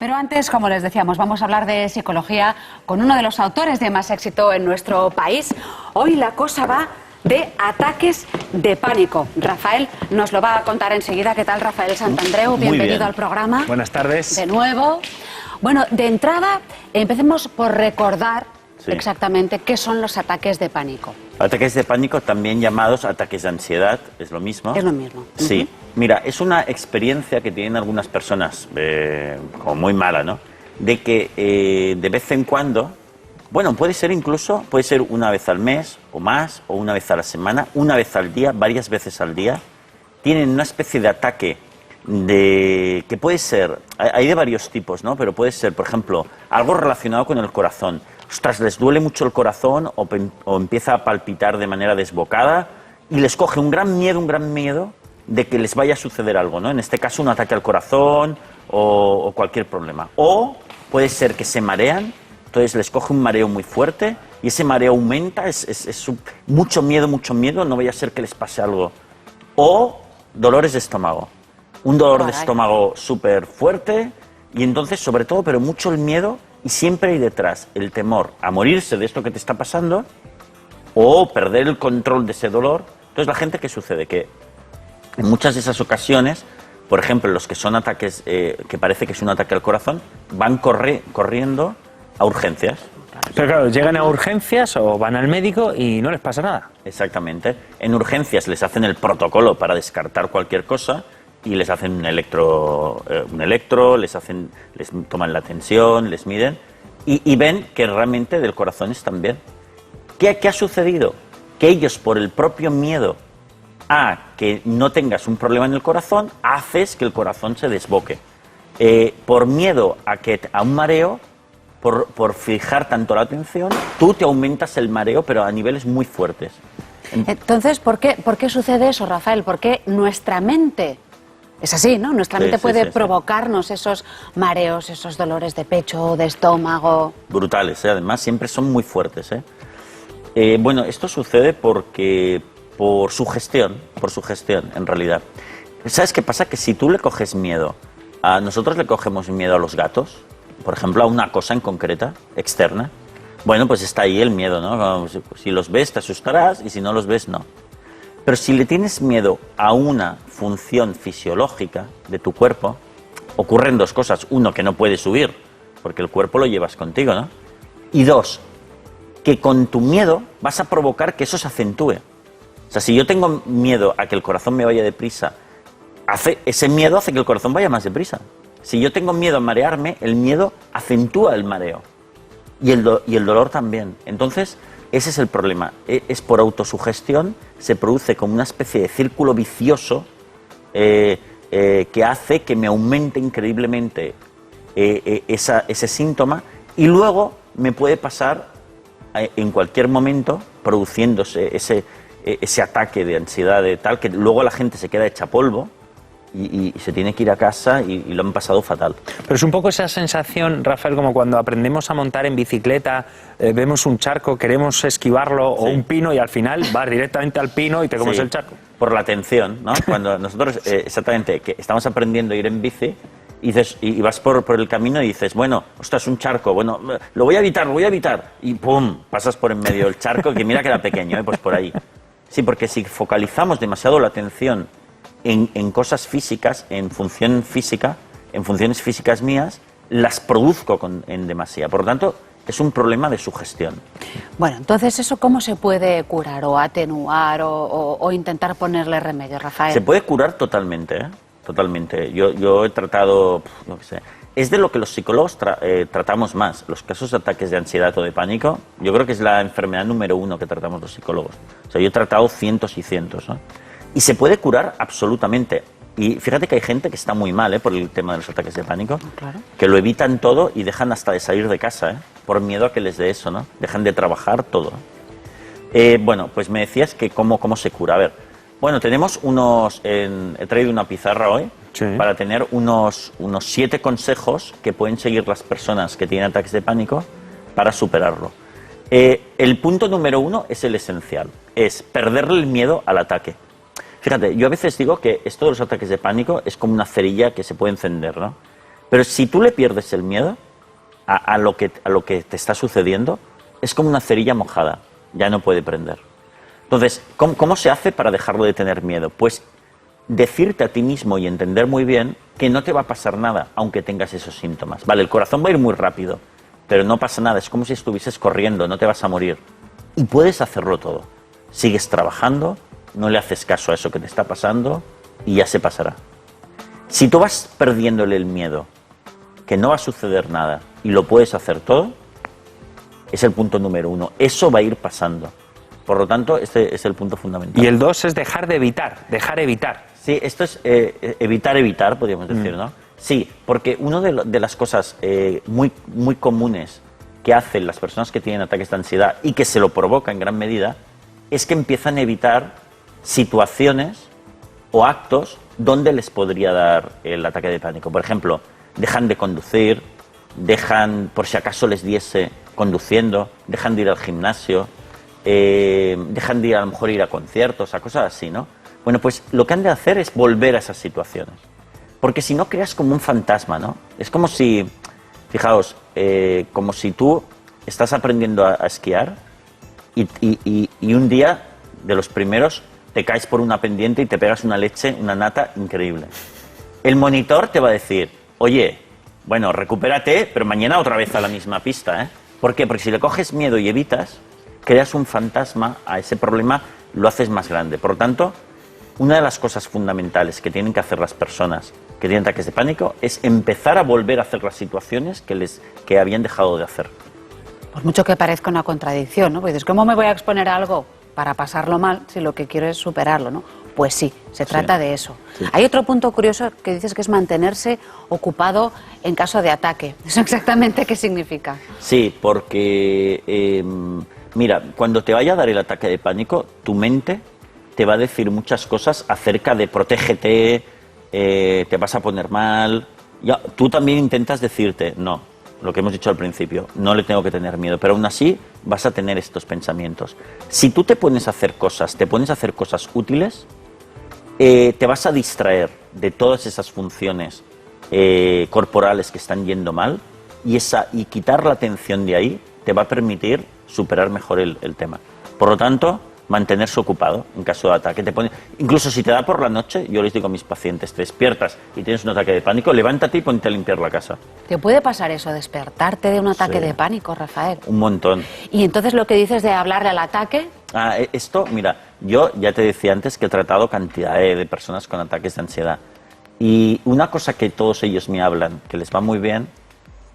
Pero antes, como les decíamos, vamos a hablar de psicología con uno de los autores de más éxito en nuestro país. Hoy la cosa va de ataques de pánico. Rafael nos lo va a contar enseguida. ¿Qué tal, Rafael Santandreu? Bienvenido al programa. Buenas tardes. De nuevo. Bueno, de entrada, empecemos por recordar exactamente qué son los ataques de pánico. Ataques de pánico, también llamados ataques de ansiedad, ¿es lo mismo? Es lo mismo. Sí. Mira, es una experiencia que tienen algunas personas, como muy mala, ¿no? De que de vez en cuando, bueno, puede ser una vez al mes o más, o una vez a la semana, una vez al día, varias veces al día, tienen una especie de ataque que puede ser, hay de varios tipos, ¿no? Pero puede ser, por ejemplo, algo relacionado con el corazón. Ostras, les duele mucho el corazón o empieza a palpitar de manera desbocada y les coge un gran miedo de que les vaya a suceder algo, ¿no? En este caso, un ataque al corazón o cualquier problema. O puede ser que se marean, entonces les coge un mareo muy fuerte y ese mareo aumenta, es mucho miedo, no vaya a ser que les pase algo. O dolores de estómago. Un dolor de estómago súper fuerte y entonces, sobre todo, pero mucho el miedo y siempre hay detrás el temor a morirse de esto que te está pasando o perder el control de ese dolor. Entonces, la gente, ¿qué sucede? Que en muchas de esas ocasiones, por ejemplo, los que son ataques, que parece que es un ataque al corazón, van corriendo a urgencias. Pero claro, llegan a urgencias o van al médico y no les pasa nada. Exactamente. En urgencias les hacen el protocolo para descartar cualquier cosa y les hacen un electro, les toman la tensión, les miden y ven que realmente del corazón están bien. ¿Qué ha sucedido? Que ellos, por el propio miedo a que no tengas un problema en el corazón, haces que el corazón se desboque. Por miedo a un mareo, por fijar tanto la atención, tú te aumentas el mareo, pero a niveles muy fuertes. Entonces, ¿por qué sucede eso, Rafael? ¿Por qué nuestra mente es así, ¿no? Nuestra mente puede provocarnos esos mareos, esos dolores de pecho, de estómago. Brutales, además, siempre son muy fuertes, Bueno, esto sucede por sugestión, en realidad. ¿Sabes qué pasa? Que si tú le coges miedo, nosotros le cogemos miedo a los gatos, por ejemplo, a una cosa en concreta, externa, bueno, pues está ahí el miedo, ¿no? Si los ves te asustarás y si no los ves, no. Pero si le tienes miedo a una función fisiológica de tu cuerpo, ocurren dos cosas. Uno, que no puedes huir, porque el cuerpo lo llevas contigo, ¿no? Y dos, que con tu miedo vas a provocar que eso se acentúe. O sea, si yo tengo miedo a que el corazón me vaya deprisa, ese miedo hace que el corazón vaya más deprisa. Si yo tengo miedo a marearme, el miedo acentúa el mareo. Y el dolor también. Entonces, ese es el problema. Es por autosugestión, se produce como una especie de círculo vicioso que hace que me aumente increíblemente ese síntoma y luego me puede pasar en cualquier momento produciéndose ese ataque de ansiedad de tal que luego la gente se queda hecha polvo y se tiene que ir a casa y lo han pasado fatal. Pero es un poco esa sensación, Rafael, como cuando aprendemos a montar en bicicleta, vemos un charco, queremos esquivarlo o un pino y al final vas directamente al pino y te comes el charco. Por la tensión, ¿no? Cuando nosotros, exactamente, que estamos aprendiendo a ir en bici y vas por el camino y dices, bueno, ostras, un charco, bueno, lo voy a evitar, y ¡pum!, pasas por en medio del charco, que mira que era pequeño, pues por ahí. Sí, porque si focalizamos demasiado la atención en cosas físicas, en funciones físicas mías, las produzco en demasía. Por lo tanto, es un problema de sugestión. Bueno, entonces, ¿eso cómo se puede curar o atenuar o intentar ponerle remedio, Rafael? Se puede curar totalmente, totalmente. Yo he tratado, no sé, es de lo que los psicólogos tratamos más. Los casos de ataques de ansiedad o de pánico, yo creo que es la enfermedad número 1 que tratamos los psicólogos. O sea, yo he tratado cientos y cientos, ¿no? Y se puede curar absolutamente. Y fíjate que hay gente que está muy mal por el tema de los ataques de pánico, que lo evitan todo y dejan hasta de salir de casa, por miedo a que les dé eso, ¿no? Dejan de trabajar todo. Bueno, pues me decías que cómo se cura. A ver, bueno, tenemos he traído una pizarra hoy para tener unos 7 consejos que pueden seguir las personas que tienen ataques de pánico para superarlo. El punto número 1 es el esencial, es perderle el miedo al ataque. Fíjate, yo a veces digo que esto de los ataques de pánico es como una cerilla que se puede encender, ¿no? Pero si tú le pierdes el miedo a lo que te está sucediendo, es como una cerilla mojada, ya no puede prender. Entonces, ¿cómo se hace para dejarlo de tener miedo? Pues decirte a ti mismo y entender muy bien que no te va a pasar nada, aunque tengas esos síntomas. Vale, el corazón va a ir muy rápido, pero no pasa nada, es como si estuvieses corriendo, no te vas a morir. Y puedes hacerlo todo. Sigues trabajando, no le haces caso a eso que te está pasando y ya se pasará. Si tú vas perdiéndole el miedo, que no va a suceder nada y lo puedes hacer todo, es el punto número 1. Eso va a ir pasando. Por lo tanto, este es el punto fundamental. Y el 2 es dejar evitar. Sí, esto es evitar, podríamos decir, ¿no? Sí, porque una de las cosas muy comunes que hacen las personas que tienen ataques de ansiedad y que se lo provoca en gran medida es que empiezan a evitar situaciones o actos donde les podría dar el ataque de pánico. Por ejemplo, dejan de conducir, dejan, por si acaso les diese conduciendo, dejan de ir al gimnasio, dejan de ir a lo mejor ir a conciertos, a cosas así, ¿no? Bueno, pues lo que han de hacer es volver a esas situaciones. Porque si no creas como un fantasma, ¿no? Es como si, fijaos, como si tú estás aprendiendo a esquiar y un día de los primeros te caes por una pendiente y te pegas una leche, una nata increíble. El monitor te va a decir, oye, bueno, recupérate, pero mañana otra vez a la misma pista, ¿eh? ¿Por qué? Porque si le coges miedo y evitas, creas un fantasma a ese problema, lo haces más grande. Por lo tanto, una de las cosas fundamentales que tienen que hacer las personas que tienen ataques de pánico es empezar a volver a hacer las situaciones que habían dejado de hacer. Por mucho que parezca una contradicción, ¿no? Porque dices, ¿cómo me voy a exponer a algo para pasarlo mal si lo que quiero es superarlo, ¿no? Pues sí, se trata de eso. Sí. Hay otro punto curioso que dices que es mantenerse ocupado en caso de ataque. ¿Eso exactamente qué significa? Sí, porque, mira, cuando te vaya a dar el ataque de pánico, tu mente te va a decir muchas cosas acerca de protégete, te vas a poner mal. Ya, tú también intentas decirte, no, lo que hemos dicho al principio, no le tengo que tener miedo, pero aún así vas a tener estos pensamientos. Si tú te pones a hacer cosas útiles, te vas a distraer de todas esas funciones corporales que están yendo mal y quitar la atención de ahí te va a permitir superar mejor el tema. Por lo tanto, mantenerse ocupado en caso de ataque. Incluso si te da por la noche, yo les digo a mis pacientes, te despiertas y tienes un ataque de pánico, levántate y ponte a limpiar la casa. ¿Te puede pasar eso, despertarte de un ataque de pánico, Rafael? Un montón. Y entonces lo que dices de hablarle al ataque... Esto, mira, yo ya te decía antes que he tratado cantidad de personas con ataques de ansiedad. Y una cosa que todos ellos me hablan, que les va muy bien,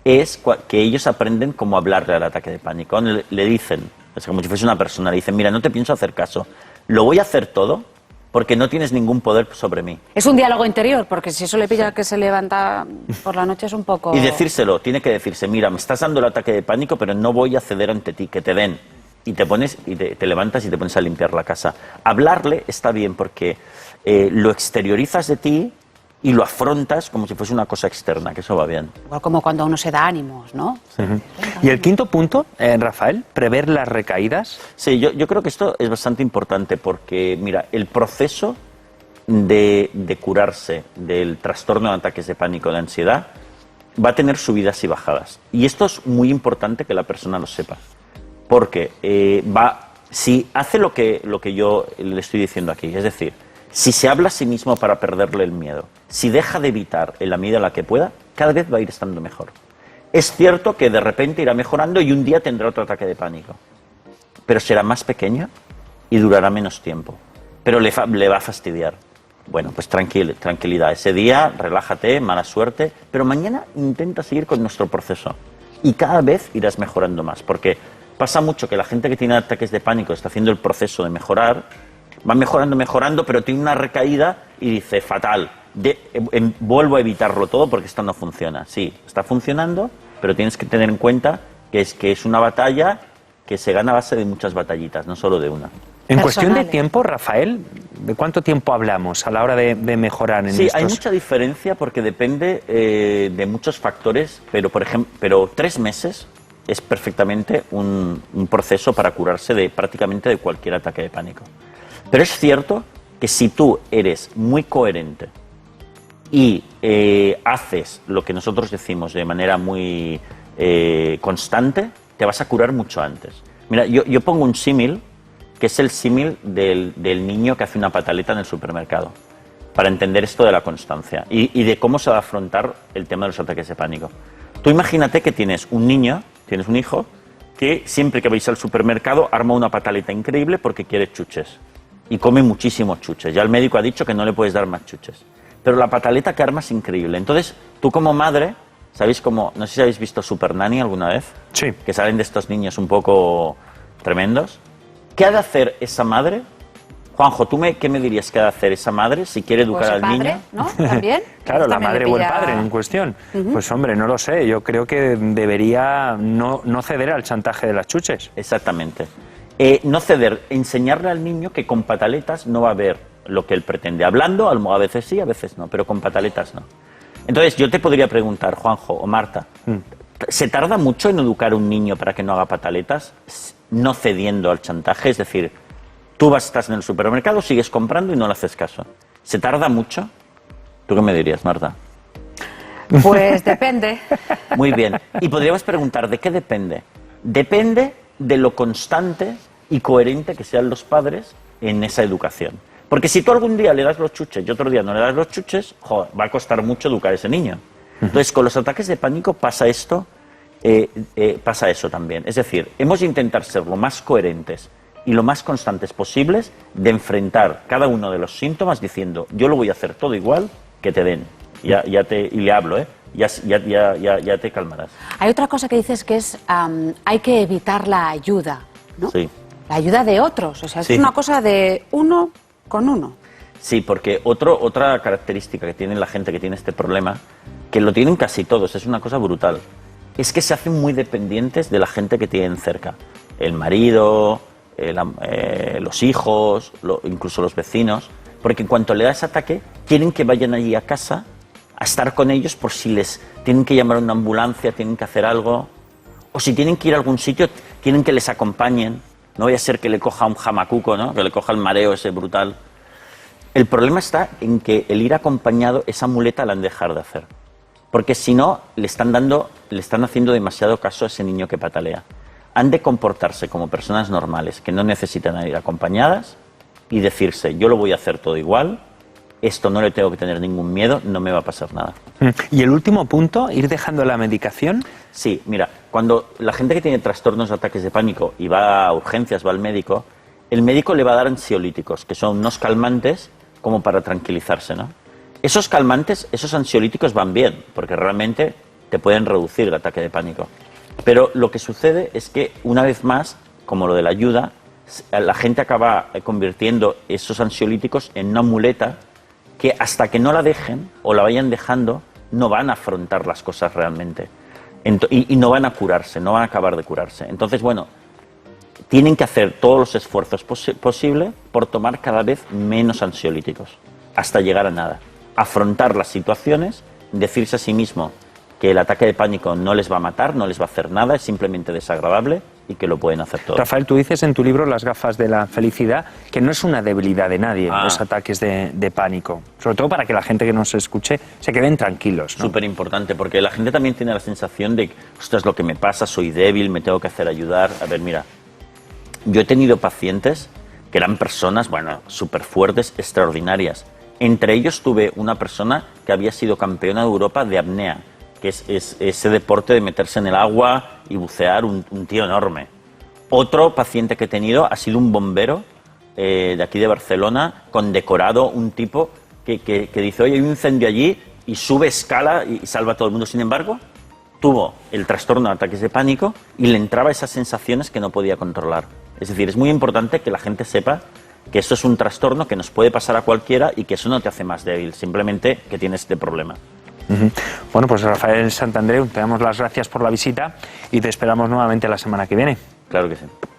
es que ellos aprenden cómo hablarle al ataque de pánico. Le dicen, es como si fuese una persona, le dicen, mira, no te pienso hacer caso, lo voy a hacer todo porque no tienes ningún poder sobre mí. Es un diálogo interior, porque si eso le pilla que se levanta por la noche es un poco... Y decírselo, tiene que decirse, mira, me estás dando el ataque de pánico, pero no voy a ceder ante ti, que te den. Y te pones y te levantas y te pones a limpiar la casa. Hablarle está bien porque lo exteriorizas de ti y lo afrontas como si fuese una cosa externa, que eso va bien. Igual como cuando uno se da ánimos, ¿no? Y el quinto punto, Rafael, prever las recaídas. Sí, yo creo que esto es bastante importante porque, mira, el proceso de curarse del trastorno de ataques de pánico, de ansiedad, va a tener subidas y bajadas. Y esto es muy importante que la persona lo sepa. Porque si hace lo que yo le estoy diciendo aquí, es decir, si se habla a sí mismo para perderle el miedo, si deja de evitar en la medida en la que pueda, cada vez va a ir estando mejor. Es cierto que de repente irá mejorando y un día tendrá otro ataque de pánico, pero será más pequeño y durará menos tiempo, pero le va a fastidiar. Bueno, pues tranquilidad, ese día relájate, mala suerte, pero mañana intenta seguir con nuestro proceso y cada vez irás mejorando más, porque pasa mucho que la gente que tiene ataques de pánico está haciendo el proceso de mejorar, va mejorando, pero tiene una recaída y dice, fatal, vuelvo a evitarlo todo porque esto no funciona. Sí, está funcionando, pero tienes que tener en cuenta que es una batalla que se gana a base de muchas batallitas, no solo de una. En cuestión de tiempo, Rafael, ¿de cuánto tiempo hablamos a la hora de mejorar en estos? Sí, hay mucha diferencia porque depende de muchos factores, pero 3 meses es perfectamente un proceso para curarse prácticamente de cualquier ataque de pánico. Pero es cierto que si tú eres muy coherente y haces lo que nosotros decimos de manera muy constante, te vas a curar mucho antes. Mira, yo pongo un símil, que es el símil del niño que hace una pataleta en el supermercado, para entender esto de la constancia y de cómo se va a afrontar el tema de los ataques de pánico. Tú imagínate que tienes un niño, tienes un hijo, que siempre que vais al supermercado arma una pataleta increíble porque quiere chuches y come muchísimos chuches. Ya el médico ha dicho que no le puedes dar más chuches. Pero la pataleta que arma es increíble. Entonces, tú como madre, ¿sabéis cómo? No sé si habéis visto Super Nanny alguna vez. Sí. Que salen de estos niños un poco tremendos. ¿Qué ha de hacer esa madre? Juanjo, ¿qué me dirías que ha de hacer esa madre si quiere educar al padre, niño? ¿no? ¿También? Claro, la También madre le o el pilla- padre en cuestión. Pues hombre, no lo sé. Yo creo que debería no ceder al chantaje de las chuches. Exactamente. No ceder, enseñarle al niño que con pataletas no va a ver lo que él pretende. Hablando, a veces sí, a veces no, pero con pataletas no. Entonces, yo te podría preguntar, Juanjo o Marta, ¿se tarda mucho en educar a un niño para que no haga pataletas, no cediendo al chantaje? Es decir, tú estás en el supermercado, sigues comprando y no le haces caso. ¿Se tarda mucho? ¿Tú qué me dirías, Marta? Pues depende. Muy bien. Y podríamos preguntar, ¿de qué depende? Depende de lo constante y coherente que sean los padres en esa educación. Porque si tú algún día le das los chuches y otro día no le das los chuches, joder, va a costar mucho educar a ese niño. Entonces, con los ataques de pánico pasa esto, pasa eso también. Es decir, hemos de intentar ser lo más coherentes y lo más constantes posibles de enfrentar cada uno de los síntomas diciendo, yo lo voy a hacer todo igual que te den. Y le hablo, ¿eh? Ya te calmarás. Hay otra cosa que dices que es hay que evitar la ayuda, ¿no? Sí. La ayuda de otros, o sea, Sí. es una cosa de uno con uno. Sí, porque otra característica que tiene la gente que tiene este problema, que lo tienen casi todos, es una cosa brutal, es que se hacen muy dependientes de la gente que tienen cerca. El marido, los hijos, incluso los vecinos, porque en cuanto le da ese ataque, quieren que vayan allí a casa a estar con ellos por si les tienen que llamar a una ambulancia, tienen que hacer algo, o si tienen que ir a algún sitio, quieren que les acompañen. No vaya a ser que le coja un jamacuco, ¿no? Que le coja el mareo ese brutal. El problema está en que el ir acompañado, esa muleta la han de dejar de hacer. Porque si no, le están haciendo demasiado caso a ese niño que patalea. Han de comportarse como personas normales, que no necesitan ir acompañadas, y decirse, yo lo voy a hacer todo igual, esto no le tengo que tener ningún miedo, no me va a pasar nada. Y el último punto, ir dejando la medicación. Sí, mira, cuando la gente que tiene trastornos de ataques de pánico y va a urgencias, va al médico, el médico le va a dar ansiolíticos, que son unos calmantes como para tranquilizarse, ¿no? Esos calmantes, esos ansiolíticos van bien, porque realmente te pueden reducir el ataque de pánico. Pero lo que sucede es que, una vez más, como lo de la ayuda, la gente acaba convirtiendo esos ansiolíticos en una muleta que hasta que no la dejen o la vayan dejando, no van a afrontar las cosas realmente. Y no van a curarse, no van a acabar de curarse. Entonces, bueno, tienen que hacer todos los esfuerzos posibles por tomar cada vez menos ansiolíticos, hasta llegar a nada. Afrontar las situaciones, decirse a sí mismo que el ataque de pánico no les va a matar, no les va a hacer nada, es simplemente desagradable y que lo pueden hacer todo. Rafael, tú dices en tu libro Las gafas de la felicidad que no es una debilidad de nadie los ataques de pánico. Sobre todo para que la gente que nos escuche se queden tranquilos, ¿no? Súper importante, porque la gente también tiene la sensación de, ostras, lo que me pasa, soy débil, me tengo que hacer ayudar. A ver, mira, yo he tenido pacientes que eran personas, bueno, súper fuertes, extraordinarias. Entre ellos tuve una persona que había sido campeona de Europa de apnea, que es ese deporte de meterse en el agua y bucear, un tío enorme. Otro paciente que he tenido ha sido un bombero de aquí de Barcelona, condecorado, un tipo que dice, oye, hay un incendio allí, y sube, escala y salva a todo el mundo. Sin embargo, tuvo el trastorno de ataques de pánico y le entraba esas sensaciones que no podía controlar. Es decir, es muy importante que la gente sepa que esto es un trastorno que nos puede pasar a cualquiera y que eso no te hace más débil, simplemente que tienes este problema. Bueno, pues Rafael Santandreu, te damos las gracias por la visita y te esperamos nuevamente la semana que viene. Claro que sí.